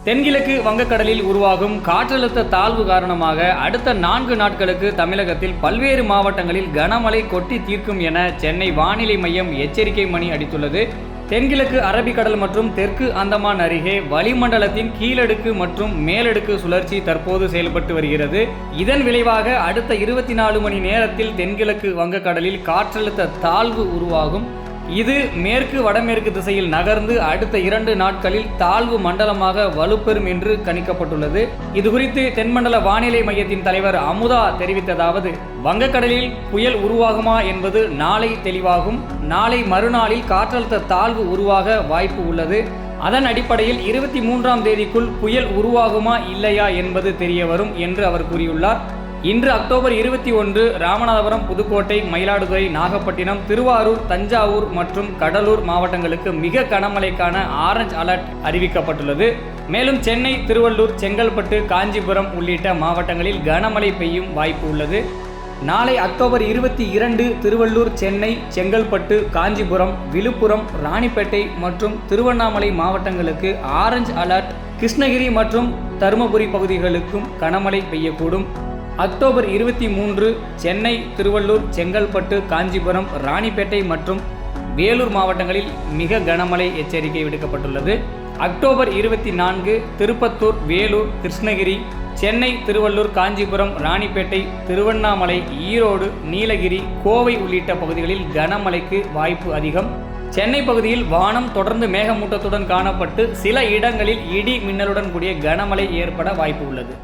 தென்கிழக்கு வங்கக்கடலில் உருவாகும் காற்றழுத்த தாழ்வு காரணமாக அடுத்த 4 நாட்களுக்கு தமிழகத்தில் பல்வேறு மாவட்டங்களில் கனமழை கொட்டி தீர்க்கும் என சென்னை வானிலை மையம் எச்சரிக்கை மணி அடித்துள்ளது. தென்கிழக்கு அரபிக்கடல் மற்றும் தெற்கு அந்தமான் அருகே வளிமண்டலத்தின் கீழடுக்கு மற்றும் மேலடுக்கு சுழற்சி தற்போது செயல்பட்டு வருகிறது. இதன் விளைவாக அடுத்த 24 மணி நேரத்தில் தென்கிழக்கு வங்கக்கடலில் காற்றழுத்த தாழ்வு உருவாகும். இது மேற்கு வடமேற்கு திசையில் நகர்ந்து அடுத்த 2 நாட்களில் தாழ்வு மண்டலமாக வலுப்பெறும் என்று கணிக்கப்பட்டுள்ளது. இதுகுறித்து தென்மண்டல வானிலை மையத்தின் தலைவர் அமுதா தெரிவித்ததாவது: வங்கக்கடலில் புயல் உருவாகுமா என்பது நாளை தெளிவாகும். நாளை மறுநாளில் காற்றழுத்த தாழ்வு உருவாக வாய்ப்பு உள்ளது. அதன் அடிப்படையில் 23ஆம் தேதிக்குள் புயல் உருவாகுமா இல்லையா என்பது தெரிய வரும் என்று அவர் கூறியுள்ளார். இன்று அக்டோபர் 21 ராமநாதபுரம், புதுக்கோட்டை, மயிலாடுதுறை, நாகப்பட்டினம், திருவாரூர், தஞ்சாவூர் மற்றும் கடலூர் மாவட்டங்களுக்கு மிக கனமழைக்கான ஆரஞ்சு அலர்ட் அறிவிக்கப்பட்டுள்ளது. மேலும் சென்னை, திருவள்ளூர், செங்கல்பட்டு, காஞ்சிபுரம் உள்ளிட்ட மாவட்டங்களில் கனமழை பெய்யும் வாய்ப்பு உள்ளது. நாளை அக்டோபர் 22 திருவள்ளூர், சென்னை, செங்கல்பட்டு, காஞ்சிபுரம், விழுப்புரம், ராணிப்பேட்டை மற்றும் திருவண்ணாமலை மாவட்டங்களுக்கு ஆரஞ்சு அலர்ட். கிருஷ்ணகிரி மற்றும் தருமபுரி பகுதிகளுக்கும் கனமழை பெய்யக்கூடும். அக்டோபர் 23 சென்னை, திருவள்ளூர், செங்கல்பட்டு, காஞ்சிபுரம், ராணிப்பேட்டை மற்றும் வேலூர் மாவட்டங்களில் மிக கனமழை எச்சரிக்கை விடுக்கப்பட்டுள்ளது. அக்டோபர் 24 திருப்பத்தூர், வேலூர், கிருஷ்ணகிரி, சென்னை, திருவள்ளூர், காஞ்சிபுரம், ராணிப்பேட்டை, திருவண்ணாமலை, ஈரோடு, நீலகிரி, கோவை உள்ளிட்ட பகுதிகளில் கனமழைக்கு வாய்ப்பு அதிகம். சென்னை பகுதியில் வானம் தொடர்ந்து மேகமூட்டத்துடன் காணப்பட்டு சில இடங்களில் இடி மின்னலுடன் கூடிய கனமழை ஏற்பட வாய்ப்பு உள்ளது.